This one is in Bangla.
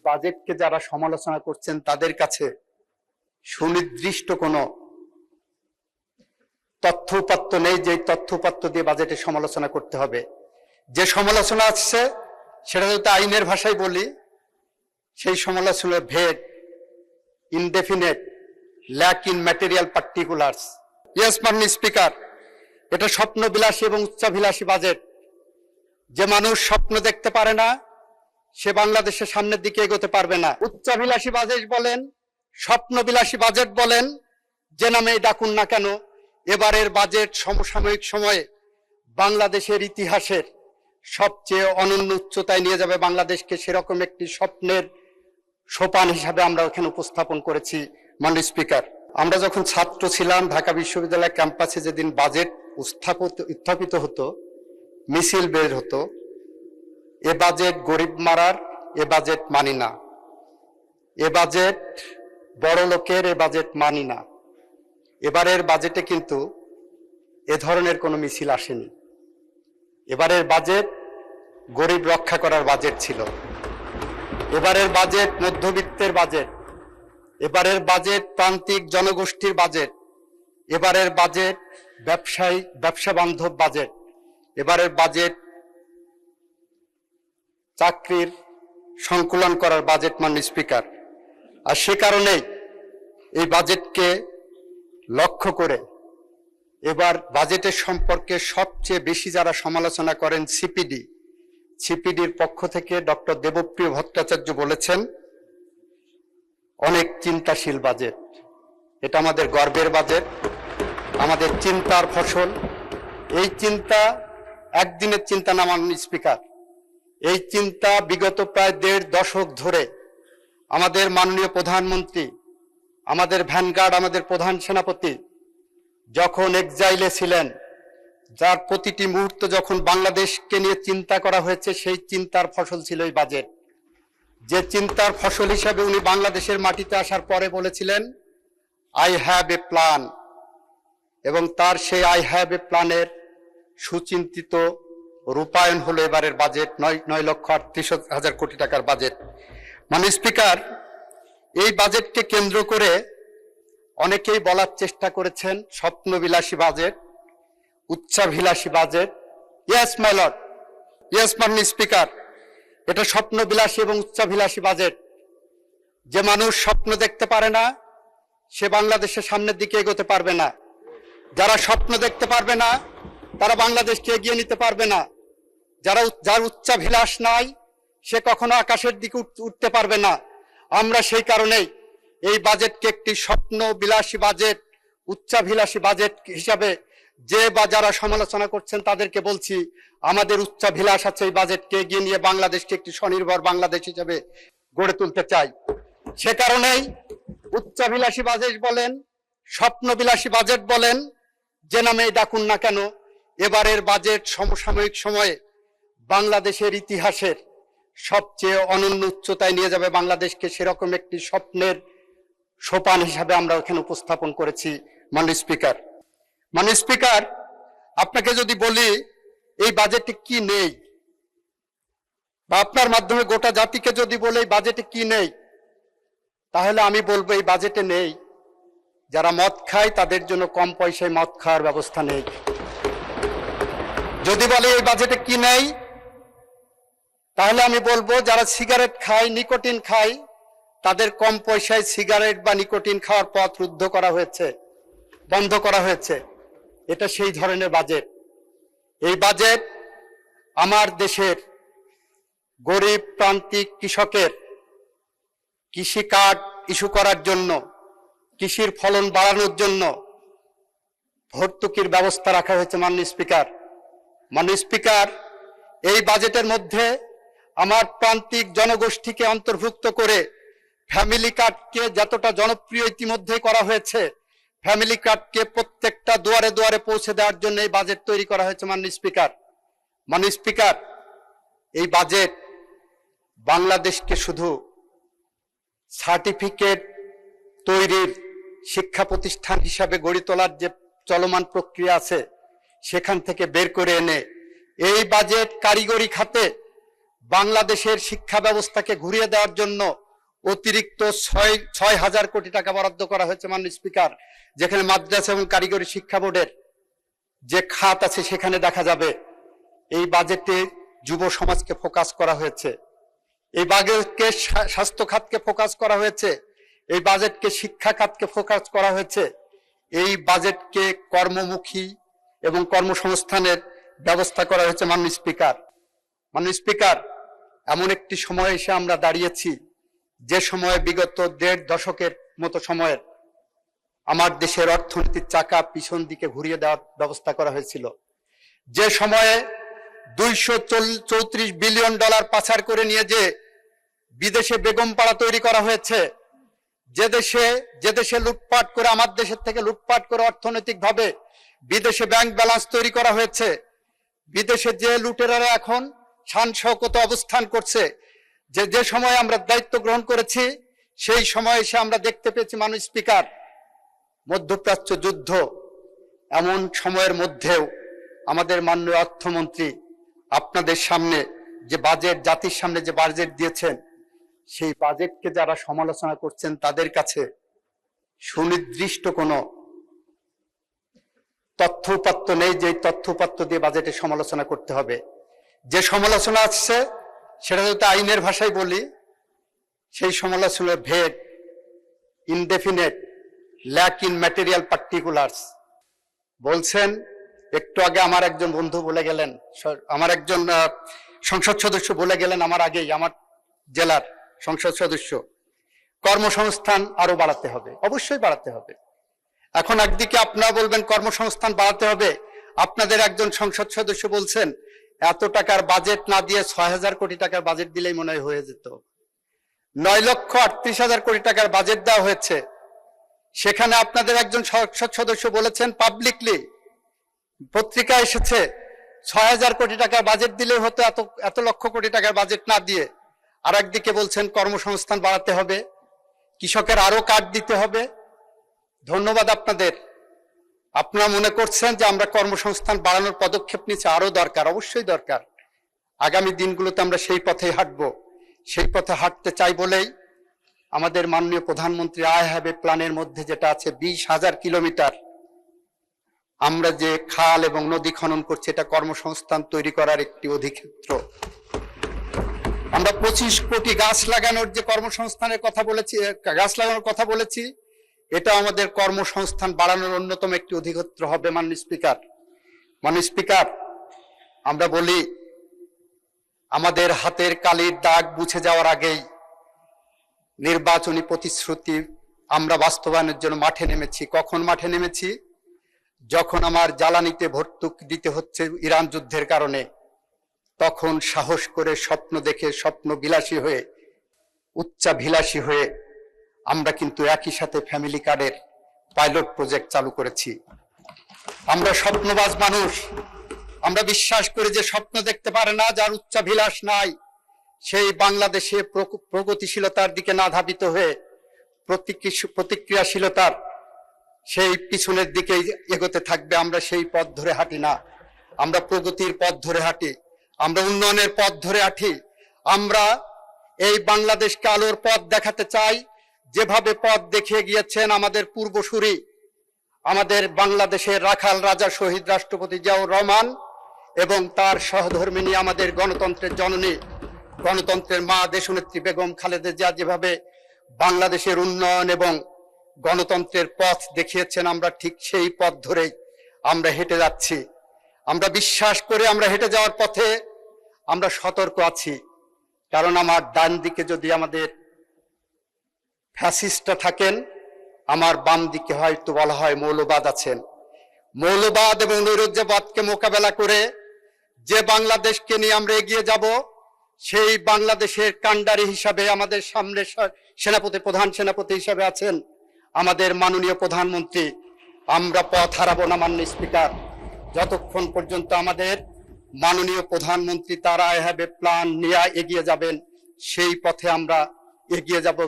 বাজেটকে যারা সমালোচনা করছেন তাদের কাছে সুনির্দিষ্ট কোনো তথ্য উপাত্ত নেই যে তথ্য উপাত্ত দিয়ে বাজেটের সমালোচনা করতে হবে। যে সমালোচনা আসছে সেটা যদি আইনের ভাষায় বলি, সেই সমালোচনা vague, indefinite, lack in material particulars. Yes মাননীয় স্পিকার, এটা স্বপ্নবিলাসী এবং উচ্চাভিলাষী বাজেট। যে মানুষ স্বপ্ন দেখতে পারে না সে বাংলাদেশের সামনের দিকে এগোতে পারবে না। উচ্চাভিলাষী বাজেট বলেন, স্বপ্নবিলাসী বাজেট বলেন, যে নামে ডাকুন না কেন, এবারের বাজেট সমসাময়িক সময়ে বাংলাদেশের ইতিহাসের সবচেয়ে অনন্য উচ্চতায় নিয়ে যাবে বাংলাদেশকে। সেরকম একটি স্বপ্নের সোপান হিসাবে আমরা ওখানে উপস্থাপন করেছি। মাননীয় স্পিকার, আমরা যখন ছাত্র ছিলাম ঢাকা বিশ্ববিদ্যালয় ক্যাম্পাসে যেদিন বাজেট উত্থাপিত হতো, মিছিল বের হতো, এ বাজেট গরিব মারার, এ বাজেট মানি না, এ বাজেট বড় লোকের, এ বাজেট মানি না। এবারের বাজেটে কিন্তু এ ধরনের কোনো মিছিল আসেনি। এবারের বাজেট গরিব রক্ষা করার বাজেট ছিল। এবারের বাজেট মধ্যবিত্তের বাজেট, এবারের বাজেট প্রান্তিক জনগোষ্ঠীর বাজেট, এবারের বাজেট ব্যবসা বান্ধব বাজেট, এবারের বাজেট চাকরির সংকুলন করার বাজেট। মাননীয় স্পিকার, আর সে কারণেই এই বাজেটকে লক্ষ্য করে এবার বাজেটের সম্পর্কে সবচেয়ে বেশি যারা সমালোচনা করেন সিপিডির পক্ষ থেকে ডক্টর দেবপ্রিয় ভট্টাচার্য বলেছেন অনেক চিন্তাশীল বাজেট। এটা আমাদের গর্বের বাজেট, আমাদের চিন্তার ফসল। এই চিন্তা একদিনের চিন্তা না মাননীয় স্পিকার, এই চিন্তা বিগত প্রায় 1.5 দশক ধরে আমাদের মাননীয় প্রধানমন্ত্রী, আমাদের ভ্যানগার্ড, আমাদের প্রধান সেনাপতি যখন এক্সাইলে ছিলেন, যার প্রতিটি মুহূর্ত যখন বাংলাদেশকে নিয়ে চিন্তা করা হয়েছে, সেই চিন্তার ফসল ছিল এই বাজেট। যে চিন্তার ফসল হিসাবে উনি বাংলাদেশের মাটিতে আসার পরে বলেছিলেন আই হ্যাভ এ প্ল্যান, এবং তার সেই আই হ্যাভ এ প্ল্যানের সুচিন্তিত রূপায়ণ হলো এবারের বাজেট, 9,38,000 কোটি টাকার বাজেট। মাননীয় স্পিকার, এই বাজেটকে কেন্দ্র করে অনেকেই বলার চেষ্টা করেছেন স্বপ্নবিলাসী বাজেট, উচ্চাভিলাষী বাজেট। ইয়েস মাই লর্ড, ইয়েস মাননীয় স্পিকার, এটা স্বপ্নবিলাসী এবং উচ্চাভিলাষী বাজেট। যে মানুষ স্বপ্ন দেখতে পারে না সে বাংলাদেশের সামনের দিকে এগোতে পারবে না। যারা স্বপ্ন দেখতে পারবে না তারা বাংলাদেশকে এগিয়ে নিতে পারবে না। যার উচ্চাভিলাষ নাই সে কখনো আকাশের দিকে উঠতে পারবে না। আমরা সেই কারণেই এই বাজেটকে একটি স্বপ্ন বিলাসী বাজেট, উচ্চাভিলাষী বাজেট হিসাবে যে বা যারা সমালোচনা করছেন তাদেরকে বলছি, আমাদের উচ্চাভিলাষ আছে এই বাজেটকে এগিয়ে নিয়ে বাংলাদেশকে একটি স্বনির্ভর বাংলাদেশ হিসেবে গড়ে তুলতে চাই। সে কারণেই উচ্চাভিলাষী বাজেট বলেন, স্বপ্নবিলাসী বাজেট বলেন, যে নামে ডাকুন না কেন, এবারের বাজেট সমসাময়িক সময়ে বাংলাদেশের ইতিহাসের সবচেয়ে অনন্য উচ্চতায় নিয়ে যাবে বাংলাদেশকে। সেরকম একটি স্বপ্নের সোপান হিসাবে আমরা ওখানে উপস্থাপন করেছি। মাননীয় স্পিকার, মাননীয় স্পিকার, আপনাকে যদি বলি এই বাজেটে কি নেই, বা আপনার মাধ্যমে গোটা জাতিকে যদি বলে এই বাজেটে কি নেই, তাহলে আমি বলবো এই বাজেটে নেই যারা মদ খায় তাদের জন্য কম পয়সায় মদ খাওয়ার ব্যবস্থা নেই। যদি বলে এই বাজেটে কি নেই, তাহলে আমি বলবো যারা সিগারেট খায়, নিকোটিন খায়, তাদের কম পয়সায় সিগারেট বা নিকোটিন খাওয়ার পথ রুদ্ধ করা হয়েছে, বন্ধ করা হয়েছে। এটা সেই ধরনের বাজেট। এই বাজেট আমার দেশের গরিব প্রান্তিক কৃষকের কৃষি কার্ড ইস্যু করার জন্য, কৃষির ফলন বাড়ানোর জন্য ভর্তুকির ব্যবস্থা রাখা হয়েছে। মাননীয় স্পিকার, মাননীয় স্পিকার, এই বাজেটের মধ্যে আমার প্রান্তিক জনগোষ্ঠীকে অন্তর্ভুক্ত করে ফ্যামিলি কার্ডকে যতটা জনপ্রিয় ইতিমধ্যে করা হয়েছে, ফ্যামিলি কার্ডকে প্রত্যেকটা দুয়ারে দুয়ারে পৌঁছে দেওয়ার জন্য এই বাজেট তৈরি করা হয়েছে। মাননীয় স্পিকার, মাননীয় স্পিকার, এই বাজেট বাংলাদেশকে শুধু সার্টিফিকেট তৈরির শিক্ষা প্রতিষ্ঠান হিসাবে গড়ে তোলার যে চলমান প্রক্রিয়া আছে সেখান থেকে বের করে এনে এই বাজেট কারিগরি খাতে বাংলাদেশের শিক্ষা ব্যবস্থাকে ঘুরিয়ে দেওয়ার জন্য অতিরিক্ত 6,000 কোটি টাকা বরাদ্দ করা হয়েছে মাননীয় স্পিকার, যেখানে মাদ্রাসা এবং কারিগরি শিক্ষা বোর্ডের যে খাত আছে সেখানে দেখা যাবে এই বাজেটে যুব সমাজকে ফোকাস করা হয়েছে, এই বাজেটকে স্বাস্থ্য খাতকে ফোকাস করা হয়েছে, এই বাজেটকে শিক্ষা খাতকে ফোকাস করা হয়েছে, এই বাজেটকে কর্মমুখী এবং কর্মসংস্থানের ব্যবস্থা করা হয়েছে। মাননীয় স্পিকার, এমন একটি সময় এসে আমরা দাঁড়িয়েছি যে সময়ে বিগত 1.5 দশকের মতো সময়ের আমার দেশের অর্থনীতির চাকা পিছন দিকে ঘুরিয়ে দেওয়ার ব্যবস্থা করা হয়েছিল, যে সময়ে $234 বিলিয়ন পাচার করে নিয়ে যে বিদেশে বেগম পাড়া তৈরি করা হয়েছে, যে দেশে লুটপাট করে, আমার দেশের থেকে লুটপাট করে অর্থনৈতিকভাবে বিদেশে ব্যাংক ব্যালেন্স তৈরি করা হয়েছে, বিদেশে যে লুটেরারা এখন শান শওকত অবস্থান করছে, যে সময় আমরা দায়িত্ব গ্রহণ করেছি সেই সময় এসে আমরা দেখতে পেয়েছি মাননীয় স্পিকার, মধ্যপ্রাচ্য যুদ্ধ, এমন সময়ের মধ্যেও আমাদের মাননীয় অর্থমন্ত্রী আপনাদের সামনে যে বাজেট, জাতির সামনে যে বাজেট দিয়েছেন, সেই বাজেটকে যারা সমালোচনা করছেন তাদের কাছে সুনির্দিষ্ট কোনো তথ্য-উপাত্ত নেই যে তথ্য-উপাত্ত দিয়ে বাজেটের সমালোচনা করতে হবে। যে সমালোচনা আসছে সেটা যদি আইনের ভাষায় বলি, সেই সমালোচনা vague, indefinite, lack in material particulars. বলছেন, একটু আগে আমার একজন বন্ধু বলে গেলেন, আমার একজন সংসদ সদস্য বলে গেলেন আমার আগেই, আমার জেলার সংসদ সদস্য, কর্মসংস্থান আরো বাড়াতে হবে। অবশ্যই বাড়াতে হবে। এখন একদিকে আপনারা বলবেন কর্মসংস্থান বাড়াতে হবে, আপনাদের একজন সংসদ সদস্য বলছেন এত টাকার বাজেট না দিয়ে 6,000 কোটি টাকার বাজেট দিলেই মনে হয় হয়ে যেত। 9,38,000 কোটি টাকার বাজেট দেওয়া হয়েছে, সেখানে আপনাদের একজন সংসদ সদস্য বলেছেন পাবলিকলি, পত্রিকা এসেছে, 6,000 কোটি টাকার বাজেট দিলে হতো, এত লক্ষ কোটি টাকার বাজেট না দিয়ে। আর একদিকে বলছেন কর্মসংস্থান বাড়াতে হবে, কৃষকের আরো কার্ড দিতে হবে। ধন্যবাদ আপনাদের। আপনারা মনে করছেন যে আমরা কর্মসংস্থান বাড়ানোর পদক্ষেপ নিচ্ছি, আরো দরকার, অবশ্যই দরকার। আগামী দিনগুলোতে আমরা সেই পথেই হাঁটবো। সেই পথে হাঁটতে চাই বলেই আমাদের মাননীয় প্রধানমন্ত্রী আই হ্যাভ এ প্ল্যানের মধ্যে যেটা আছে 20,000 কিলোমিটার আমরা যে খাল এবং নদী খনন করছি, এটা কর্মসংস্থান তৈরি করার একটি অধিক্ষেত্র। আমরা 25 কোটি গাছ লাগানোর যে কর্মসংস্থানের কথা বলেছি, গাছ লাগানোর কথা বলেছি, এটা আমাদের কর্মসংস্থান বাড়ানোর অন্যতম একটি অধিক্ষেত্র হবে। মাননীয় স্পিকার, আমরা বলি আমাদের হাতের কালির দাগ মুছে যাওয়ার আগেই নির্বাচনী প্রতিশ্রুতি আমরা বাস্তবায়নের জন্য মাঠে নেমেছি। কখন মাঠে নেমেছি? যখন আমার জ্বালানিতে ভর্তুকি দিতে হচ্ছে ইরান যুদ্ধের কারণে, তখন সাহস করে স্বপ্ন দেখে, স্বপ্ন বিলাসী হয়ে, উচ্চাভিলাষী হয়ে আমরা কিন্তু একই সাথে ফ্যামিলি কার্ডের পাইলট প্রজেক্ট চালু করেছি। আমরা স্বপ্নবাজ মানুষ, আমরা বিশ্বাস করি যে স্বপ্ন দেখতে পারে না যার উচ্চাভিলাষ নাই, সেই বাংলাদেশে প্রগতিশীলতার দিকে না ধাবিত হয়ে প্রতিক্রিয়াশীলতার সেই পিছনের দিকে এগোতে থাকবে। আমরা সেই পথ ধরে হাঁটি না, আমরা প্রগতির পথ ধরে হাঁটি, আমরা উন্নয়নের পথ ধরে হাঁটি। আমরা এই বাংলাদেশকে আলোর পথ দেখাতে চাই, যেভাবে পথ দেখিয়ে গিয়েছেন আমাদের পূর্বসূরি, আমাদের বাংলাদেশের রাখাল রাজা শহীদ রাষ্ট্রপতি জিয়াউর রহমান এবং তার সহধর্মিণী আমাদের গণতন্ত্রের জননী, গণতন্ত্রের মা দেশনেত্রী বেগম খালেদা জিয়া যেভাবে বাংলাদেশের উন্নয়ন এবং গণতন্ত্রের পথ দেখিয়েছেন, আমরা ঠিক সেই পথ ধরেই আমরা হেঁটে যাচ্ছি। আমরা বিশ্বাস করে আমরা হেঁটে যাওয়ার পথে আমরা সতর্ক আছি, কারণ আমার ডান দিকে যদি আমাদের ফ্যাসিস্টরা থাকেন, আমার বাম দিকে হয়তো বলা হয় মৌলবাদ আছেন। মৌলবাদ এবং নৈরাজ্যবাদকে মোকাবেলা করে যে বাংলাদেশকে নিয়ে আমরা এগিয়ে যাব, সেই বাংলাদেশের কাণ্ডারি হিসাবে আমাদের সামনে প্রধান সেনাপতি হিসাবে আছেন আমাদের মাননীয় প্রধানমন্ত্রী। আমরা পথ হারাবো না মাননীয় স্পিকার, যতক্ষণ পর্যন্ত আমাদের মাননীয় প্রধানমন্ত্রী তার আই হ্যাভ এ প্ল্যান নিয়ে এগিয়ে যাবেন, সেই পথে আমরা এগিয়ে যাব।